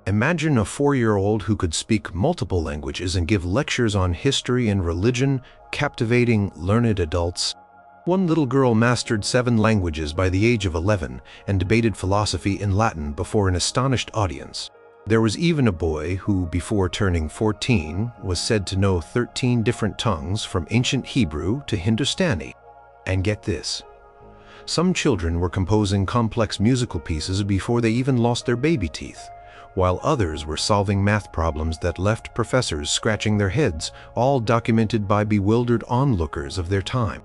Imagine a 4-year-old who could speak multiple languages and give lectures on history and religion, captivating learned adults. One little girl mastered 7 languages by the age of 11 and debated philosophy in Latin before an astonished audience. There was even a boy who, before turning 14, was said to know 13 different tongues from ancient Hebrew to Hindustani. And get this, some children were composing complex musical pieces before they even lost their baby teeth, while others were solving math problems that left professors scratching their heads, all documented by bewildered onlookers of their time.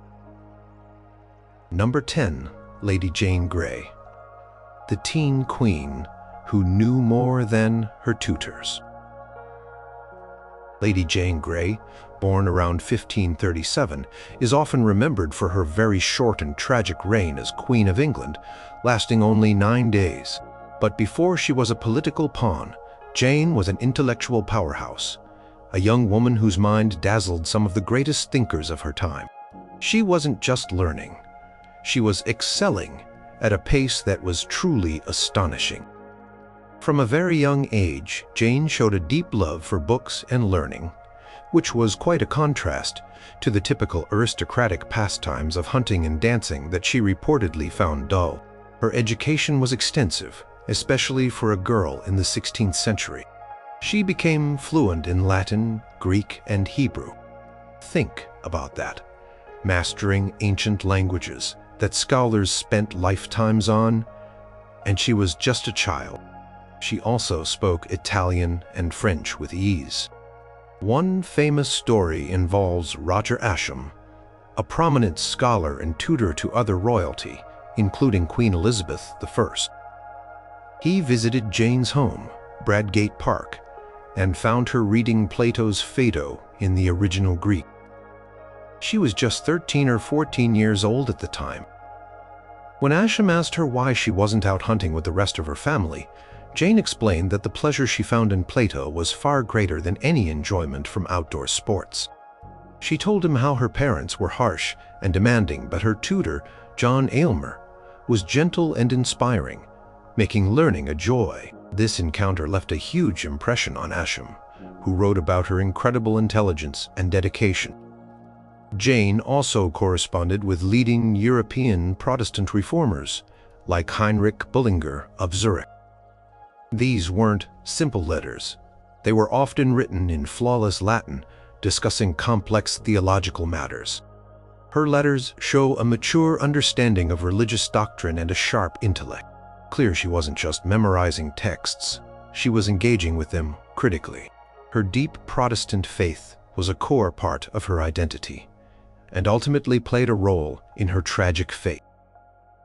Number 10. Lady Jane Grey, the teen queen who knew more than her tutors. Lady Jane Grey, born around 1537, is often remembered for her very short and tragic reign as Queen of England, lasting only 9 days. But before she was a political pawn, Jane was an intellectual powerhouse, a young woman whose mind dazzled some of the greatest thinkers of her time. She wasn't just learning, she was excelling at a pace that was truly astonishing. From a very young age, Jane showed a deep love for books and learning, which was quite a contrast to the typical aristocratic pastimes of hunting and dancing that she reportedly found dull. Her education was extensive, especially for a girl in the 16th century. She became fluent in Latin, Greek, and Hebrew. Think about that, mastering ancient languages that scholars spent lifetimes on, and she was just a child. She also spoke Italian and French with ease. One famous story involves Roger Ascham, a prominent scholar and tutor to other royalty, including Queen Elizabeth I. He visited Jane's home, Bradgate Park, and found her reading Plato's Phaedo in the original Greek. She was just 13 or 14 years old at the time. When Ascham asked her why she wasn't out hunting with the rest of her family, Jane explained that the pleasure she found in Plato was far greater than any enjoyment from outdoor sports. She told him how her parents were harsh and demanding, but her tutor, John Aylmer, was gentle and inspiring, making learning a joy. This encounter left a huge impression on Ascham, who wrote about her incredible intelligence and dedication. Jane also corresponded with leading European Protestant reformers, like Heinrich Bullinger of Zurich. These weren't simple letters. They were often written in flawless Latin, discussing complex theological matters. Her letters show a mature understanding of religious doctrine and a sharp intellect. Clear she wasn't just memorizing texts, she was engaging with them critically. Her deep Protestant faith was a core part of her identity, and ultimately played a role in her tragic fate.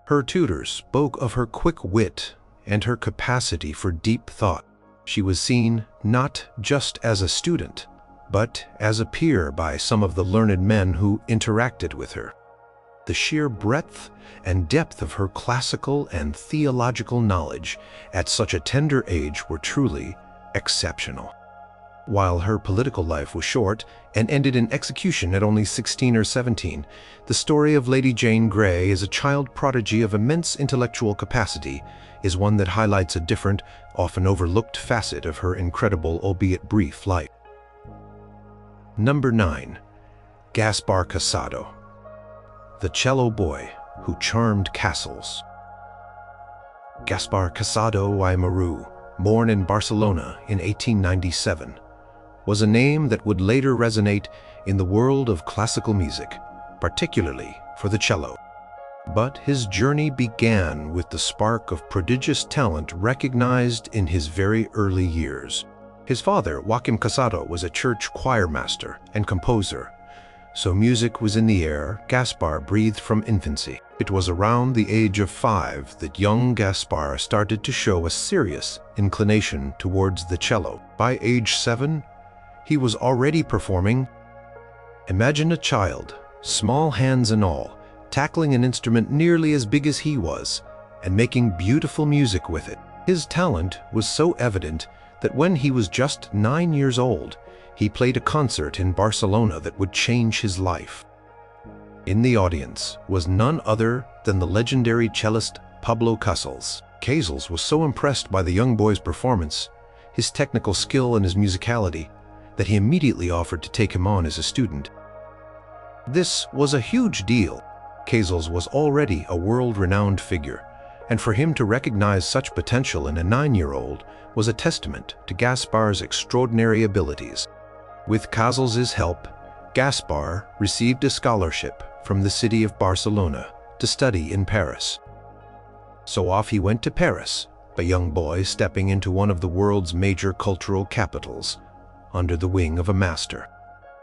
Her tutors spoke of her quick wit and her capacity for deep thought. She was seen not just as a student, but as a peer by some of the learned men who interacted with her. The sheer breadth and depth of her classical and theological knowledge at such a tender age were truly exceptional. While her political life was short and ended in execution at only 16 or 17, the story of Lady Jane Grey as a child prodigy of immense intellectual capacity is one that highlights a different, often overlooked facet of her incredible, albeit brief, life. Number 9. Gaspar Cassadó, the cello boy who charmed castles. Gaspar Cassadó y Maru, born in Barcelona in 1897, was a name that would later resonate in the world of classical music, particularly for the cello. But his journey began with the spark of prodigious talent recognized in his very early years. His father, Joaquim Cassadó, was a church choir master and composer, so music was in the air Gaspar breathed from infancy. It was around the age of 5 that young Gaspar started to show a serious inclination towards the cello. By age 7, he was already performing. Imagine a child, small hands and all, tackling an instrument nearly as big as he was, and making beautiful music with it. His talent was so evident that when he was just 9 years old, he played a concert in Barcelona that would change his life. In the audience was none other than the legendary cellist Pablo Casals. Casals was so impressed by the young boy's performance, his technical skill and his musicality, that he immediately offered to take him on as a student. This was a huge deal. Casals was already a world-renowned figure, and for him to recognize such potential in a 9-year-old was a testament to Gaspar's extraordinary abilities. With Casals's help, Gaspar received a scholarship from the city of Barcelona to study in Paris. So off he went to Paris, a young boy stepping into one of the world's major cultural capitals, under the wing of a master.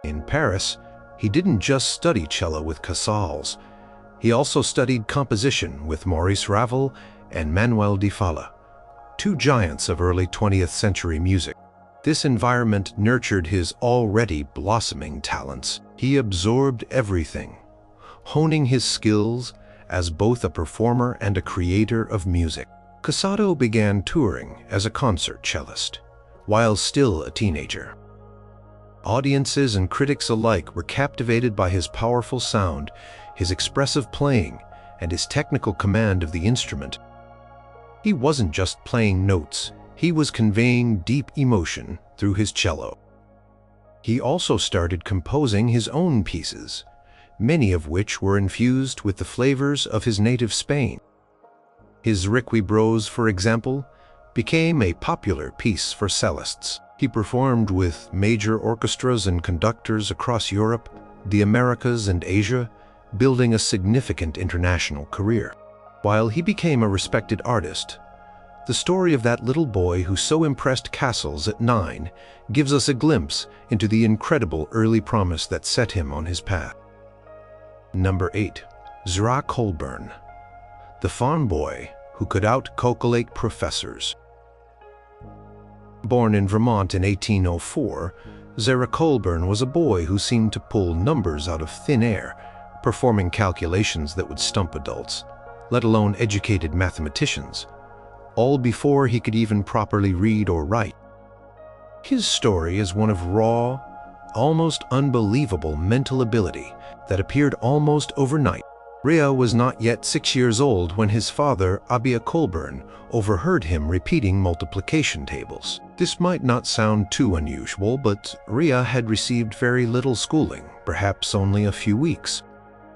In Paris, he didn't just study cello with Casals, he also studied composition with Maurice Ravel and Manuel de Falla, two giants of early 20th century music. This environment nurtured his already blossoming talents. He absorbed everything, honing his skills as both a performer and a creator of music. Cassadó began touring as a concert cellist, while still a teenager. Audiences and critics alike were captivated by his powerful sound, his expressive playing, and his technical command of the instrument. He wasn't just playing notes, he was conveying deep emotion through his cello. He also started composing his own pieces, many of which were infused with the flavors of his native Spain. His Requiebros, for example, became a popular piece for cellists. He performed with major orchestras and conductors across Europe, the Americas, and Asia, building a significant international career. While he became a respected artist, the story of that little boy who so impressed Casals at 9 gives us a glimpse into the incredible early promise that set him on his path. Number 8. Zerah Colburn, the farm boy who could out-calculate professors. Born in Vermont in 1804, Zerah Colburn was a boy who seemed to pull numbers out of thin air, performing calculations that would stump adults, let alone educated mathematicians, all before he could even properly read or write. His story is one of raw, almost unbelievable mental ability that appeared almost overnight. Ria was not yet 6 years old when his father, Abia Colburn, overheard him repeating multiplication tables. This might not sound too unusual, but Ria had received very little schooling, perhaps only a few weeks.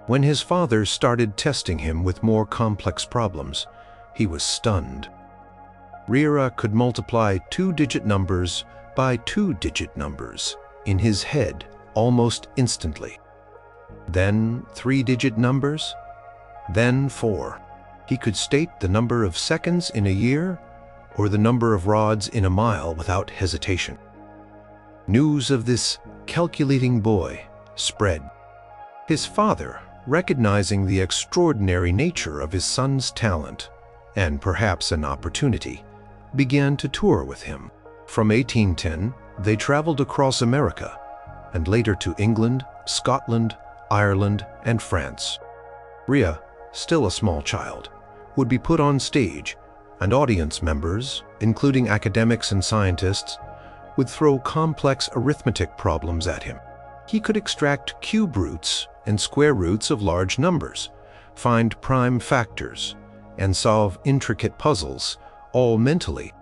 When his father started testing him with more complex problems, he was stunned. Ria could multiply 2-digit numbers by 2-digit numbers in his head almost instantly. Then 3-digit numbers, then 4. He could state the number of seconds in a year or the number of rods in a mile without hesitation. News of this calculating boy spread. His father, recognizing the extraordinary nature of his son's talent, and perhaps an opportunity, began to tour with him. From 1810, they traveled across America, and later to England, Scotland, Ireland, and France. Ria, still a small child, would be put on stage, and audience members, including academics and scientists, would throw complex arithmetic problems at him. He could extract cube roots and square roots of large numbers, find prime factors, and solve intricate puzzles, all mentally.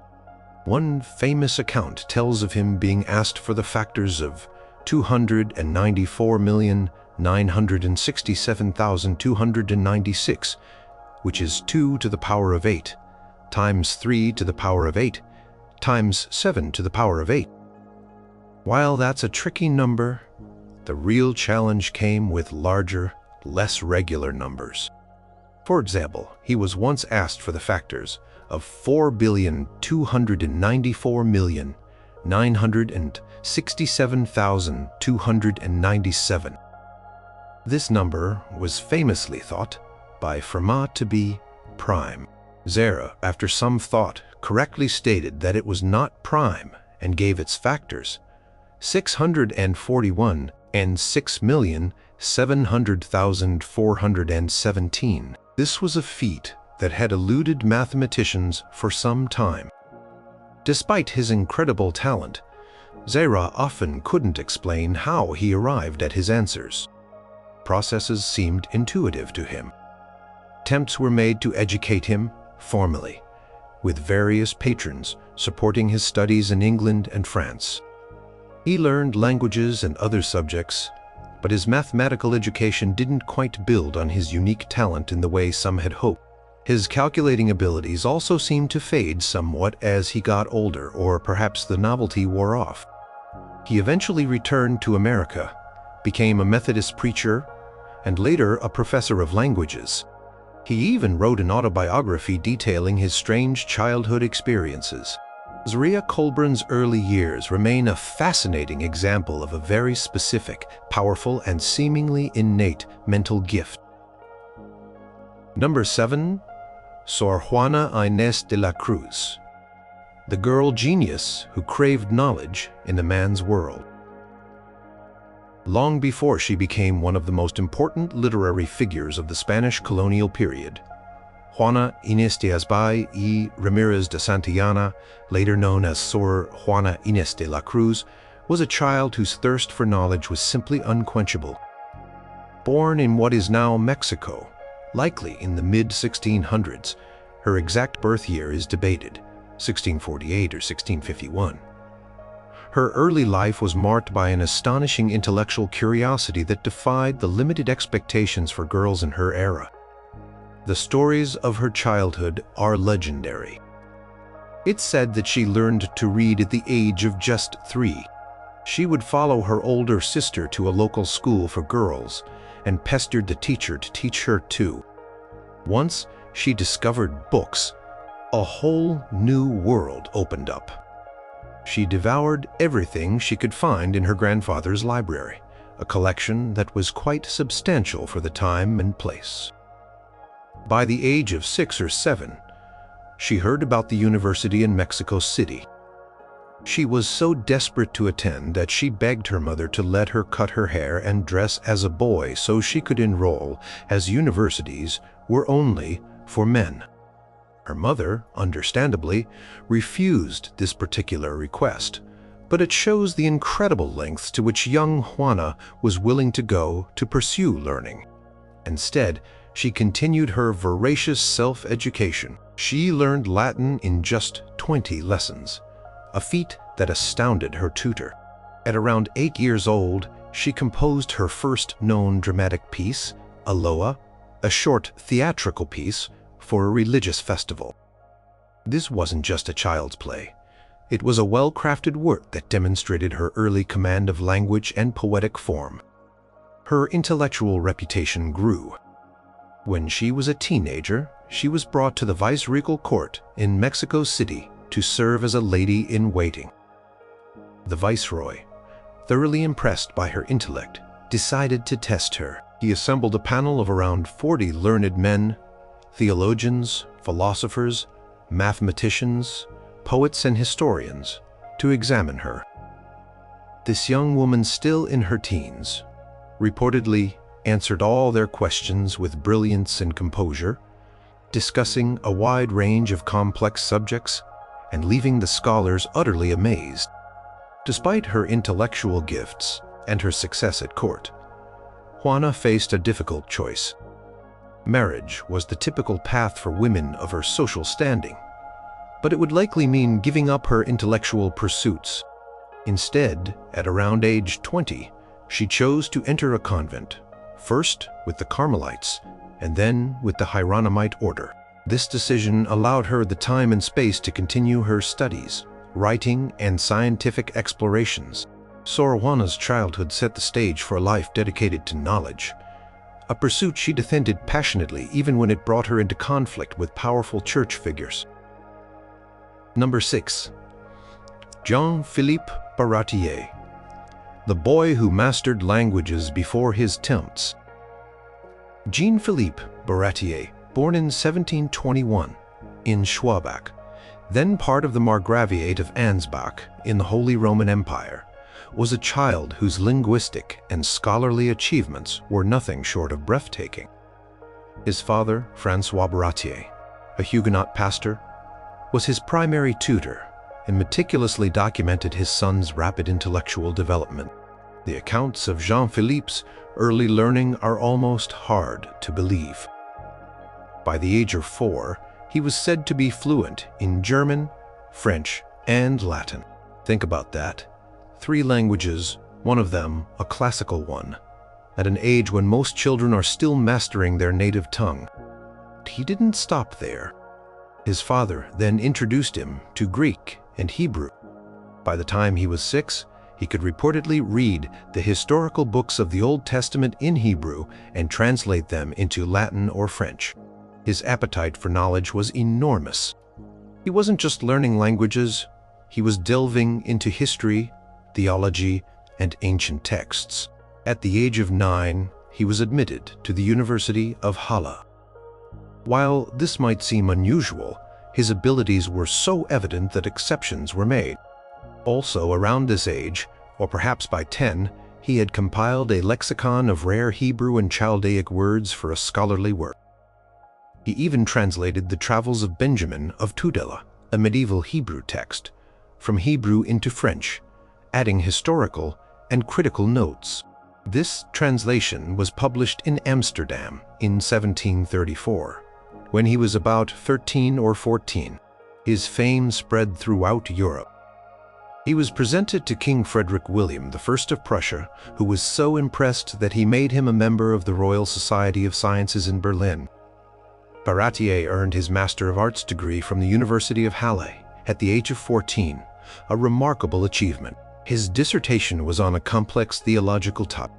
One famous account tells of him being asked for the factors of 294,967,296, which is 2 to the power of 8, times 3 to the power of 8, times 7 to the power of 8. While that's a tricky number, the real challenge came with larger, less regular numbers. For example, he was once asked for the factors of 4,294,967,297. This number was famously thought by Fermat to be prime. Zerah, after some thought, correctly stated that it was not prime and gave its factors, 641 and 6,700,417. This was a feat that had eluded mathematicians for some time. Despite his incredible talent, Zerah often couldn't explain how he arrived at his answers. Processes seemed intuitive to him. Attempts were made to educate him formally, with various patrons supporting his studies in England and France. He learned languages and other subjects, but his mathematical education didn't quite build on his unique talent in the way some had hoped. His calculating abilities also seemed to fade somewhat as he got older, or perhaps the novelty wore off. He eventually returned to America, became a Methodist preacher, and later a professor of languages. He even wrote an autobiography detailing his strange childhood experiences. Zerah Colburn's early years remain a fascinating example of a very specific, powerful, and seemingly innate mental gift. Number 7. Sor Juana Inés de la Cruz, the girl genius who craved knowledge in a man's world. Long before she became one of the most important literary figures of the Spanish colonial period, Juana Inés de Azbay y Ramirez de Santillana, later known as Sor Juana Inés de la Cruz, was a child whose thirst for knowledge was simply unquenchable. Born in what is now Mexico, likely in the mid-1600s, her exact birth year is debated, 1648 or 1651. Her early life was marked by an astonishing intellectual curiosity that defied the limited expectations for girls in her era. The stories of her childhood are legendary. It's said that she learned to read at the age of just 3. She would follow her older sister to a local school for girls and pestered the teacher to teach her too. Once she discovered books, a whole new world opened up. She devoured everything she could find in her grandfather's library, a collection that was quite substantial for the time and place. By the age of 6 or 7, she heard about the university in Mexico City. She was so desperate to attend that she begged her mother to let her cut her hair and dress as a boy so she could enroll, as universities were only for men. Her mother, understandably, refused this particular request, but it shows the incredible lengths to which young Juana was willing to go to pursue learning. Instead, she continued her voracious self-education. She learned Latin in just 20 lessons, a feat that astounded her tutor. At around 8 years old, she composed her first known dramatic piece, Aloha, a short theatrical piece for a religious festival. This wasn't just a child's play. It was a well-crafted work that demonstrated her early command of language and poetic form. Her intellectual reputation grew. When she was a teenager, she was brought to the viceregal court in Mexico City to serve as a lady-in-waiting. The viceroy, thoroughly impressed by her intellect, decided to test her. He assembled a panel of around 40 learned men, theologians, philosophers, mathematicians, poets, and historians, to examine her. This young woman, still in her teens, reportedly answered all their questions with brilliance and composure, discussing a wide range of complex subjects and leaving the scholars utterly amazed. Despite her intellectual gifts and her success at court, Juana faced a difficult choice. Marriage was the typical path for women of her social standing, but it would likely mean giving up her intellectual pursuits. Instead, at around age 20, she chose to enter a convent, first with the Carmelites and then with the Hieronymite order. This decision allowed her the time and space to continue her studies, writing, and scientific explorations. Sor Juana's childhood set the stage for a life dedicated to knowledge, a pursuit she defended passionately even when it brought her into conflict with powerful church figures. Number 6. Jean-Philippe Baratier, the boy who mastered languages before his temps. Jean-Philippe Baratier, born in 1721 in Schwabach, then part of the Margraviate of Ansbach in the Holy Roman Empire, was a child whose linguistic and scholarly achievements were nothing short of breathtaking. His father, François Baratier, a Huguenot pastor, was his primary tutor and meticulously documented his son's rapid intellectual development. The accounts of Jean-Philippe's early learning are almost hard to believe. By the age of 4, He was said to be fluent in German, French, and Latin. Think about that. 3 languages, one of them a classical one, at an age when most children are still mastering their native tongue. He didn't stop there. His father then introduced him to Greek and Hebrew. By the time he was 6, he could reportedly read the historical books of the Old Testament in Hebrew and translate them into Latin or French. His appetite for knowledge was enormous. He wasn't just learning languages, he was delving into history, theology, and ancient texts. At the age of 9, he was admitted to the University of Halle. While this might seem unusual, his abilities were so evident that exceptions were made. Also, around this age, or perhaps by 10, he had compiled a lexicon of rare Hebrew and Chaldaic words for a scholarly work. He even translated the Travels of Benjamin of Tudela, a medieval Hebrew text, from Hebrew into French, adding historical and critical notes. This translation was published in Amsterdam in 1734. When he was about 13 or 14, his fame spread throughout Europe. He was presented to King Frederick William I of Prussia, who was so impressed that he made him a member of the Royal Society of Sciences in Berlin. Baratier earned his Master of Arts degree from the University of Halle at the age of 14, a remarkable achievement. His dissertation was on a complex theological topic.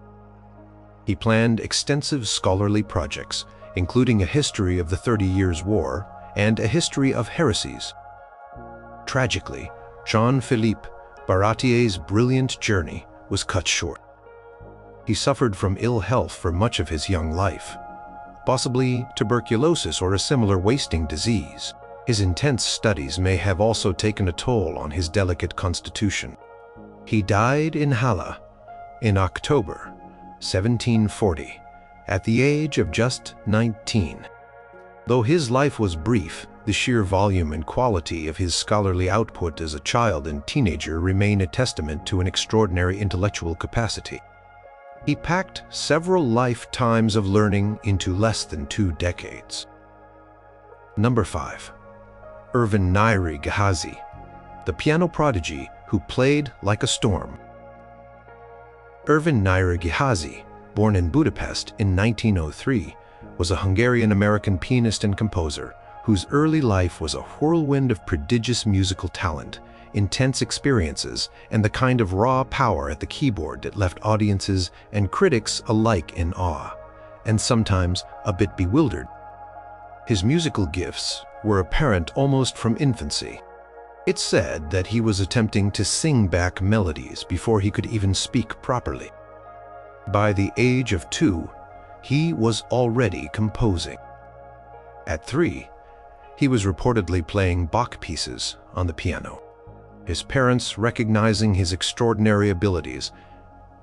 He planned extensive scholarly projects, including a history of the 30 Years' War and a history of heresies. Tragically, Jean-Philippe Baratier's brilliant journey was cut short. He suffered from ill health for much of his young life, possibly tuberculosis or a similar wasting disease. His intense studies may have also taken a toll on his delicate constitution. He died in Halle in October 1740, at the age of just 19. Though his life was brief, the sheer volume and quality of his scholarly output as a child and teenager remain a testament to an extraordinary intellectual capacity. He packed several lifetimes of learning into less than 2 decades. Number 5. Ervin Nairi Gehazi, the piano prodigy who played like a storm. Ervin Nairi Gehazi, born in Budapest in 1903, was a Hungarian-American pianist and composer whose early life was a whirlwind of prodigious musical talent, intense experiences, and the kind of raw power at the keyboard that left audiences and critics alike in awe, and sometimes a bit bewildered. His musical gifts were apparent almost from infancy. It's said that he was attempting to sing back melodies before he could even speak properly. By the age of 2, he was already composing. At 3, he was reportedly playing Bach pieces on the piano. His parents, recognizing his extraordinary abilities,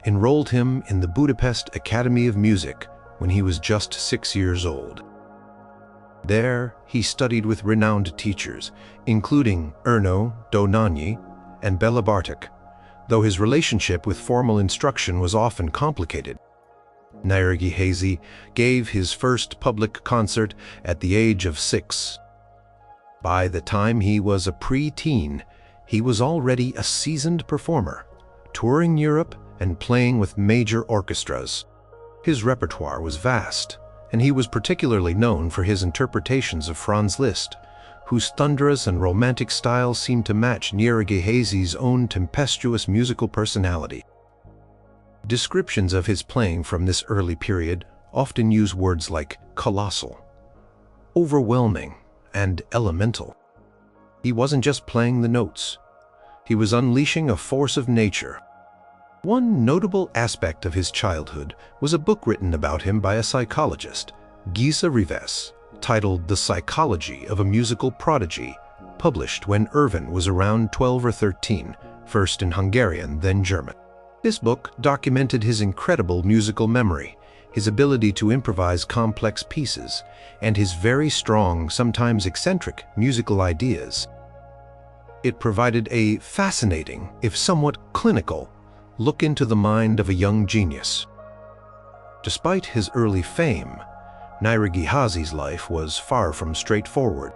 enrolled him in the Budapest Academy of Music when he was just 6 years old. There, he studied with renowned teachers, including Erno Dohnányi and Béla Bartók, though his relationship with formal instruction was often complicated. Nairi Gehazi gave his first public concert at the age of 6. By the time he was a pre-teen, he was already a seasoned performer, touring Europe and playing with major orchestras. His repertoire was vast, and he was particularly known for his interpretations of Franz Liszt, whose thunderous and romantic style seemed to match Nairi Gehazi's own tempestuous musical personality. Descriptions of his playing from this early period often use words like colossal, overwhelming, and elemental. He wasn't just playing the notes. He was unleashing a force of nature. One notable aspect of his childhood was a book written about him by a psychologist, Gisa Rives, titled The Psychology of a Musical Prodigy, published when Ervin was around 12 or 13, first in Hungarian, then German. This book documented his incredible musical memory, his ability to improvise complex pieces, and his very strong, sometimes eccentric, musical ideas. It provided a fascinating, if somewhat clinical, look into the mind of a young genius. Despite his early fame, Nairi Gehazi's life was far from straightforward.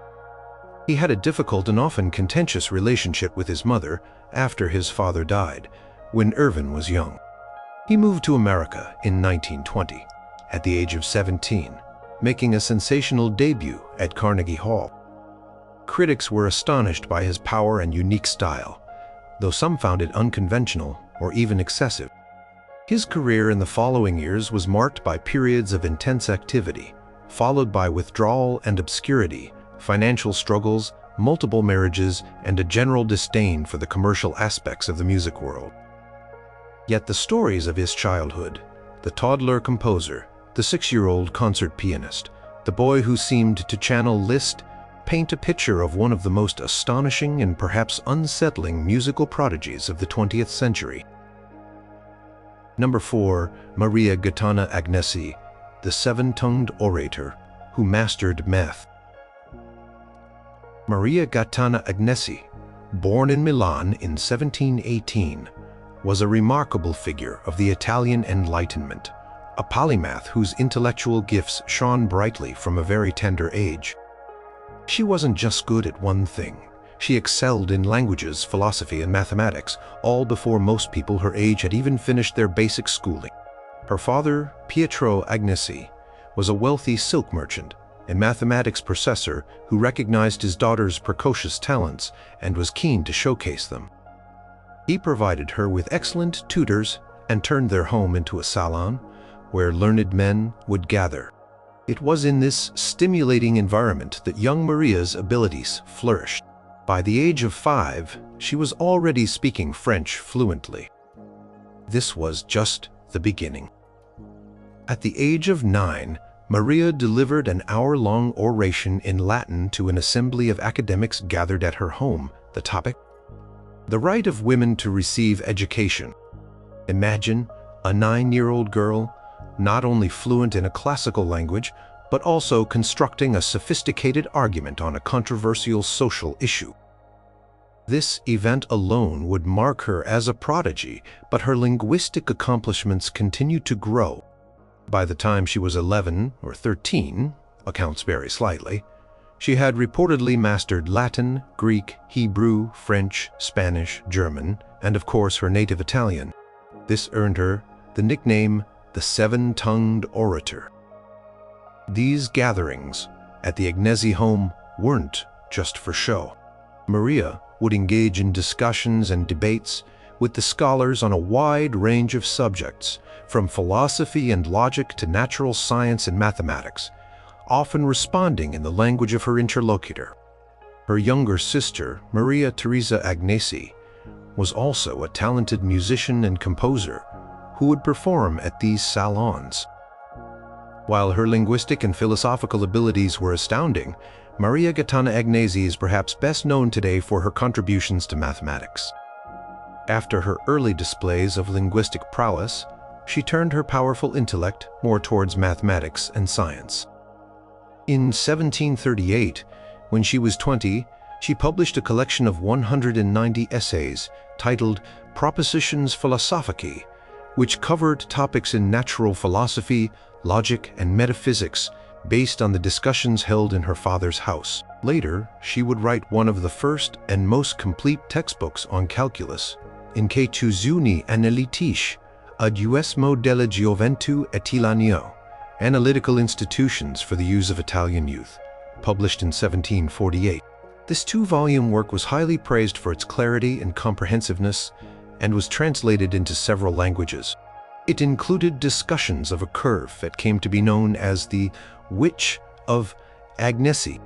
He had a difficult and often contentious relationship with his mother after his father died, when Irvin was young. He moved to America in 1920, at the age of 17, making a sensational debut at Carnegie Hall. Critics were astonished by his power and unique style, though some found it unconventional or even excessive. His career in the following years was marked by periods of intense activity, followed by withdrawal and obscurity, financial struggles, multiple marriages, and a general disdain for the commercial aspects of the music world. Yet the stories of his childhood, the toddler composer, the 6-year-old concert pianist, the boy who seemed to channel Liszt, paint a picture of one of the most astonishing and perhaps unsettling musical prodigies of the 20th century. Number 4. Maria Gaetana Agnesi, the seven-tongued orator who mastered math. Maria Gaetana Agnesi, born in Milan in 1718, was a remarkable figure of the Italian Enlightenment, a polymath whose intellectual gifts shone brightly from a very tender age. She wasn't just good at one thing. She excelled in languages, philosophy, and mathematics, all before most people her age had even finished their basic schooling. Her father, Pietro Agnesi, was a wealthy silk merchant and mathematics professor who recognized his daughter's precocious talents and was keen to showcase them. He provided her with excellent tutors and turned their home into a salon where learned men would gather. It was in this stimulating environment that young Maria's abilities flourished. By the age of 5, she was already speaking French fluently. This was just the beginning. At the age of 9, Maria delivered an hour-long oration in Latin to an assembly of academics gathered at her home. The topic? The right of women to receive education. Imagine a 9-year-old girl, not only fluent in a classical language, but also constructing a sophisticated argument on a controversial social issue. This event alone would mark her as a prodigy, but her linguistic accomplishments continued to grow. By the time she was 11 or 13, accounts vary slightly, she had reportedly mastered Latin, Greek, Hebrew, French, Spanish, German, and of course her native Italian. This earned her the nickname the Seven-Tongued Orator. These gatherings at the Agnesi home weren't just for show. Maria would engage in discussions and debates with the scholars on a wide range of subjects, from philosophy and logic to natural science and mathematics, often responding in the language of her interlocutor. Her younger sister, Maria Teresa Agnesi, was also a talented musician and composer who would perform at these salons. While her linguistic and philosophical abilities were astounding, Maria Gaetana Agnesi is perhaps best known today for her contributions to mathematics. After her early displays of linguistic prowess, she turned her powerful intellect more towards mathematics and science. In 1738, when she was 20, she published a collection of 190 essays titled Propositions Philosophicae, which covered topics in natural philosophy, logic, and metaphysics based on the discussions held in her father's house. Later, she would write one of the first and most complete textbooks on calculus, In che Tuzuni Analitisch, ad Uesmo della Gioventù Etilanio, Analytical Institutions for the Use of Italian Youth, published in 1748. This 2-volume work was highly praised for its clarity and comprehensiveness and was translated into several languages. It included discussions of a curve that came to be known as the Witch of Agnesi.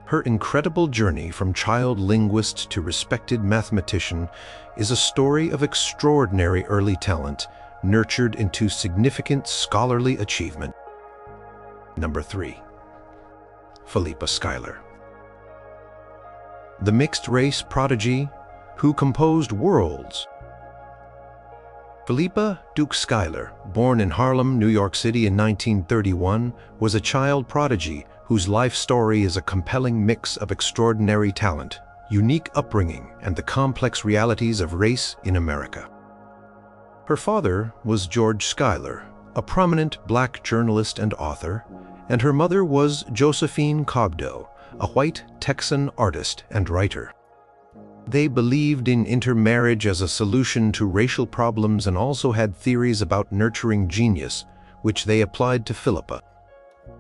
Her incredible journey from child linguist to respected mathematician is a story of extraordinary early talent nurtured into significant scholarly achievement. Number 3. Philippa Schuyler. The mixed-race prodigy who composed worlds. Philippa Duke Schuyler, born in Harlem, New York City in 1931, was a child prodigy whose life story is a compelling mix of extraordinary talent, unique upbringing, and the complex realities of race in America. Her father was George Schuyler, a prominent black journalist and author, and her mother was Josephine Cobdell, a white Texan artist and writer. They believed in intermarriage as a solution to racial problems and also had theories about nurturing genius, which they applied to Philippa.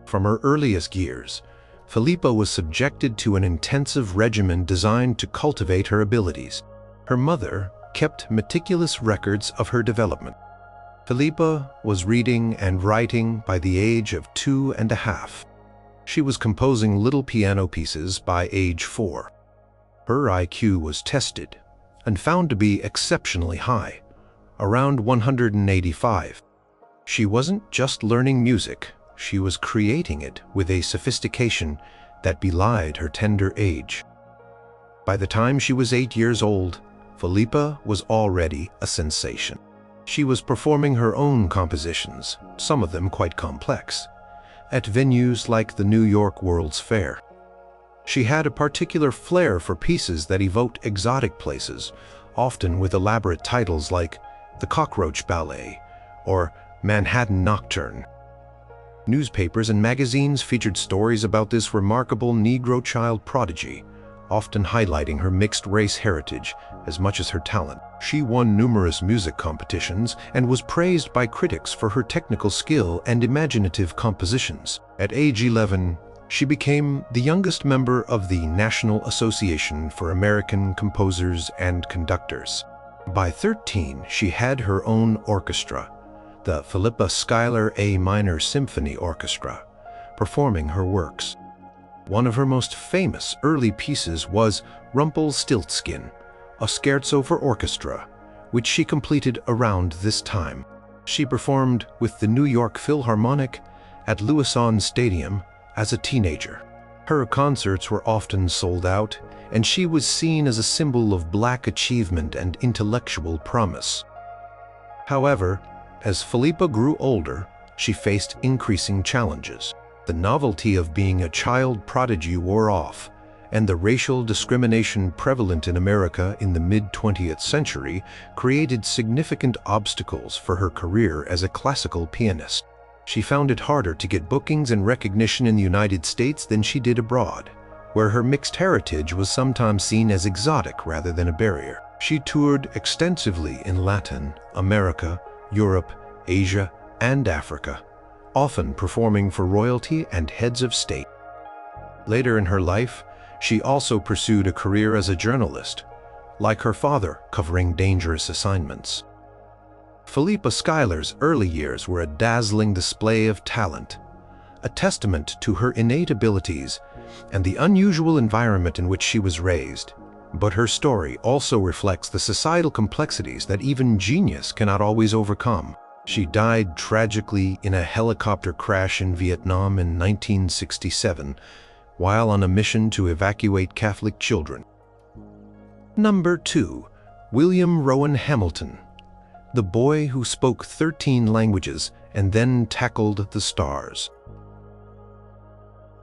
From her earliest years, Philippa was subjected to an intensive regimen designed to cultivate her abilities. Her mother kept meticulous records of her development. Philippa was reading and writing by the age of 2.5. She was composing little piano pieces by age 4. Her IQ was tested and found to be exceptionally high, around 185. She wasn't just learning music, she was creating it with a sophistication that belied her tender age. By the time she was 8 years old, Philippa was already a sensation. She was performing her own compositions, some of them quite complex, at venues like the New York World's Fair. She had a particular flair for pieces that evoked exotic places, often with elaborate titles like The Cockroach Ballet or Manhattan Nocturne. Newspapers and magazines featured stories about this remarkable Negro child prodigy, often highlighting her mixed-race heritage as much as her talent. She won numerous music competitions and was praised by critics for her technical skill and imaginative compositions. At age 11, she became the youngest member of the National Association for American Composers and Conductors. By 13, she had her own orchestra, the Philippa Schuyler A Minor Symphony Orchestra, performing her works. One of her most famous early pieces was Rumpelstiltskin, a scherzo for orchestra, which she completed around this time. She performed with the New York Philharmonic at Louison Stadium as a teenager. Her concerts were often sold out, and she was seen as a symbol of Black achievement and intellectual promise. However, as Philippa grew older, she faced increasing challenges. The novelty of being a child prodigy wore off, and the racial discrimination prevalent in America in the mid-20th century created significant obstacles for her career as a classical pianist. She found it harder to get bookings and recognition in the United States than she did abroad, where her mixed heritage was sometimes seen as exotic rather than a barrier. She toured extensively in Latin America, Europe, Asia, and Africa, often performing for royalty and heads of state. Later in her life, she also pursued a career as a journalist, like her father, covering dangerous assignments. Philippa Schuyler's early years were a dazzling display of talent, a testament to her innate abilities and the unusual environment in which she was raised. But her story also reflects the societal complexities that even genius cannot always overcome. She died tragically in a helicopter crash in Vietnam in 1967, while on a mission to evacuate Catholic children. Number 2. William Rowan Hamilton, the boy who spoke 13 languages and then tackled the stars.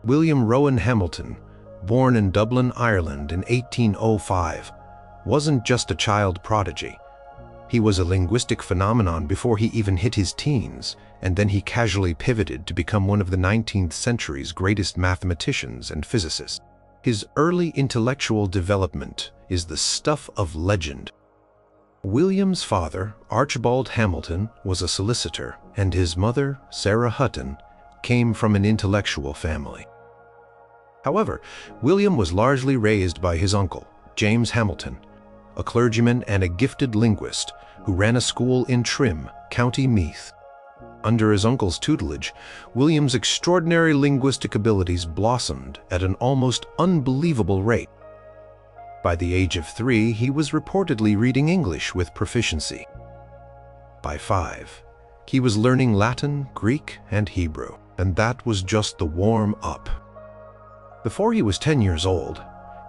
William Rowan Hamilton, born in Dublin, Ireland in 1805, wasn't just a child prodigy. He was a linguistic phenomenon before he even hit his teens, and then he casually pivoted to become one of the 19th century's greatest mathematicians and physicists. His early intellectual development is the stuff of legend. William's father, Archibald Hamilton, was a solicitor, and his mother, Sarah Hutton, came from an intellectual family. However, William was largely raised by his uncle, James Hamilton, a clergyman and a gifted linguist who ran a school in Trim, County Meath. Under his uncle's tutelage, William's extraordinary linguistic abilities blossomed at an almost unbelievable rate. By the age of 3, he was reportedly reading English with proficiency. By 5, he was learning Latin, Greek, and Hebrew, and that was just the warm-up. Before he was 10 years old,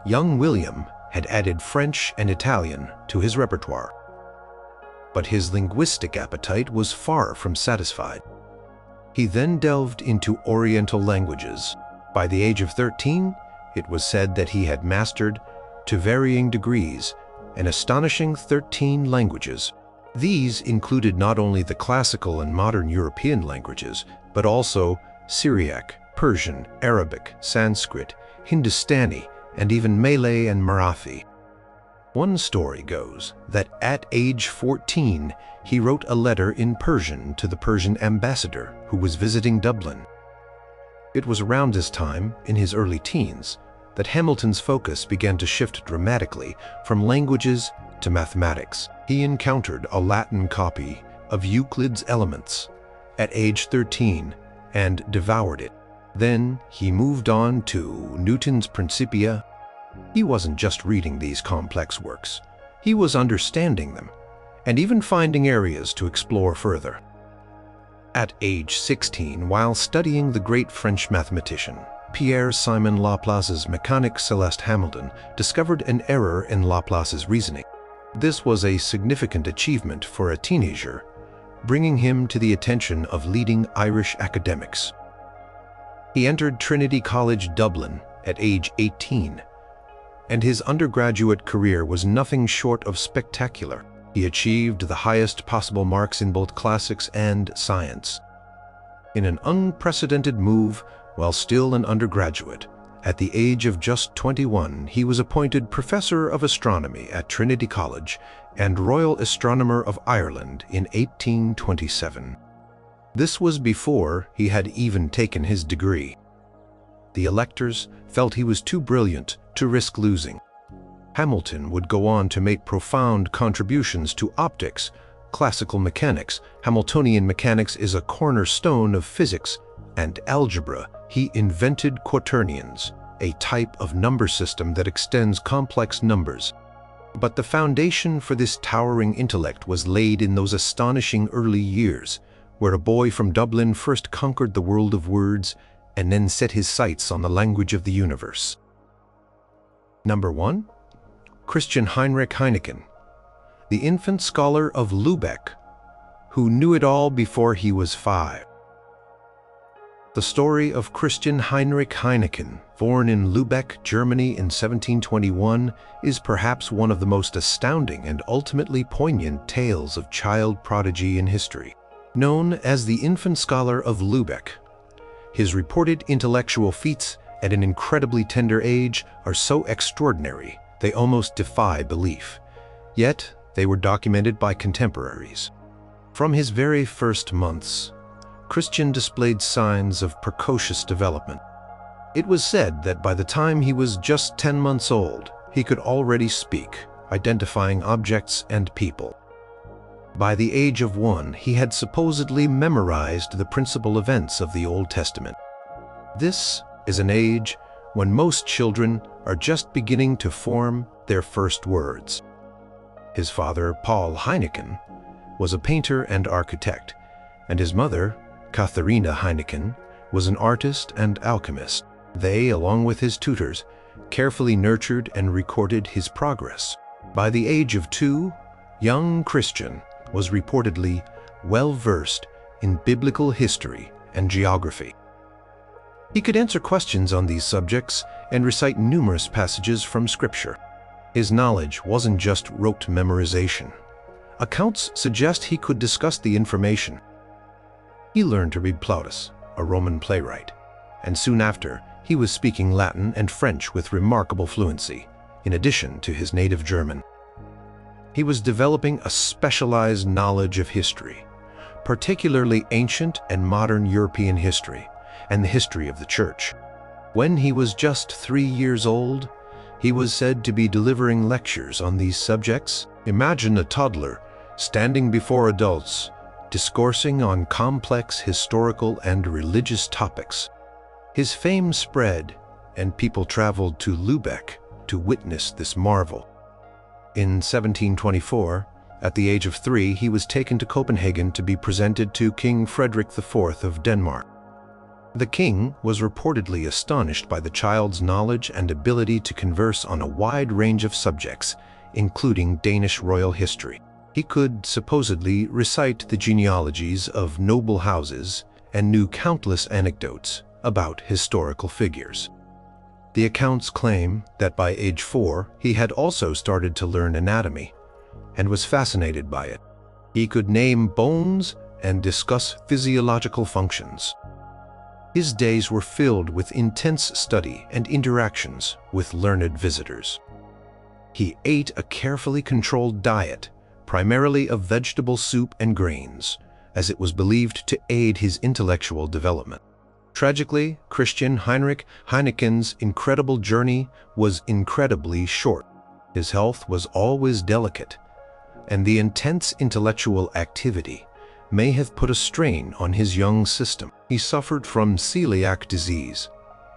young William had added French and Italian to his repertoire. But his linguistic appetite was far from satisfied. He then delved into Oriental languages. By the age of 13, it was said that he had mastered, to varying degrees, an astonishing 13 languages. These included not only the classical and modern European languages, but also Syriac, Persian, Arabic, Sanskrit, Hindustani, and even Malay and Marathi. One story goes that at age 14, he wrote a letter in Persian to the Persian ambassador who was visiting Dublin. It was around this time, in his early teens, that Hamilton's focus began to shift dramatically from languages to mathematics. He encountered a Latin copy of Euclid's Elements at age 13 and devoured it. Then he moved on to Newton's Principia. He wasn't just reading these complex works, he was understanding them and even finding areas to explore further. At age 16, while studying the great French mathematician Pierre-Simon Laplace's Mécanique Céleste, Hamilton discovered an error in Laplace's reasoning. This was a significant achievement for a teenager, bringing him to the attention of leading Irish academics. He entered Trinity College, Dublin, at age 18, and his undergraduate career was nothing short of spectacular. He achieved the highest possible marks in both classics and science. In an unprecedented move, while still an undergraduate, at the age of just 21, he was appointed Professor of Astronomy at Trinity College and Royal Astronomer of Ireland in 1827. This was before he had even taken his degree. The electors felt he was too brilliant to risk losing. Hamilton would go on to make profound contributions to optics, classical mechanics. Hamiltonian mechanics is a cornerstone of physics and algebra. He invented quaternions, a type of number system that extends complex numbers. But the foundation for this towering intellect was laid in those astonishing early years, where a boy from Dublin first conquered the world of words and then set his sights on the language of the universe. Number 1. Christian Heinrich Heineken, the infant scholar of Lübeck, who knew it all before he was 5. The story of Christian Heinrich Heineken, born in Lübeck, Germany in 1721, is perhaps one of the most astounding and ultimately poignant tales of child prodigy in history. Known as the infant scholar of Lübeck, his reported intellectual feats at an incredibly tender age are so extraordinary they almost defy belief. Yet, they were documented by contemporaries. From his very first months, Christian displayed signs of precocious development. It was said that by the time he was just 10 months old, he could already speak, identifying objects and people. By the age of 1, he had supposedly memorized the principal events of the Old Testament. This is an age when most children are just beginning to form their first words. His father, Paul Heineken, was a painter and architect, and his mother, Katharina Heineken, was an artist and alchemist. They, along with his tutors, carefully nurtured and recorded his progress. By the age of 2, young Christian was reportedly well-versed in biblical history and geography. He could answer questions on these subjects and recite numerous passages from Scripture. His knowledge wasn't just rote memorization. Accounts suggest he could discuss the information. He learned to read Plautus, a Roman playwright, and soon after, he was speaking Latin and French with remarkable fluency, in addition to his native German. He was developing a specialized knowledge of history, particularly ancient and modern European history, and the history of the Church. When he was just 3 years old, he was said to be delivering lectures on these subjects. Imagine a toddler standing before adults, discoursing on complex historical and religious topics. His fame spread, and people traveled to Lübeck to witness this marvel. In 1724, at the age of 3, he was taken to Copenhagen to be presented to King Frederick IV of Denmark. The king was reportedly astonished by the child's knowledge and ability to converse on a wide range of subjects, including Danish royal history. He could supposedly recite the genealogies of noble houses and knew countless anecdotes about historical figures. The accounts claim that by age 4, he had also started to learn anatomy and was fascinated by it. He could name bones and discuss physiological functions. His days were filled with intense study and interactions with learned visitors. He ate a carefully controlled diet, primarily of vegetable soup and grains, as it was believed to aid his intellectual development. Tragically, Christian Heinrich Heineken's incredible journey was incredibly short. His health was always delicate, and the intense intellectual activity may have put a strain on his young system. He suffered from celiac disease,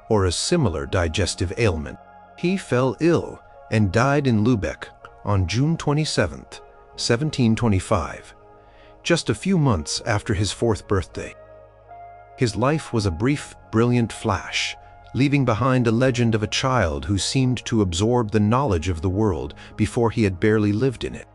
or a similar digestive ailment. He fell ill and died in Lübeck on June 27, 1725, just a few months after his 4th birthday. His life was a brief, brilliant flash, leaving behind a legend of a child who seemed to absorb the knowledge of the world before he had barely lived in it.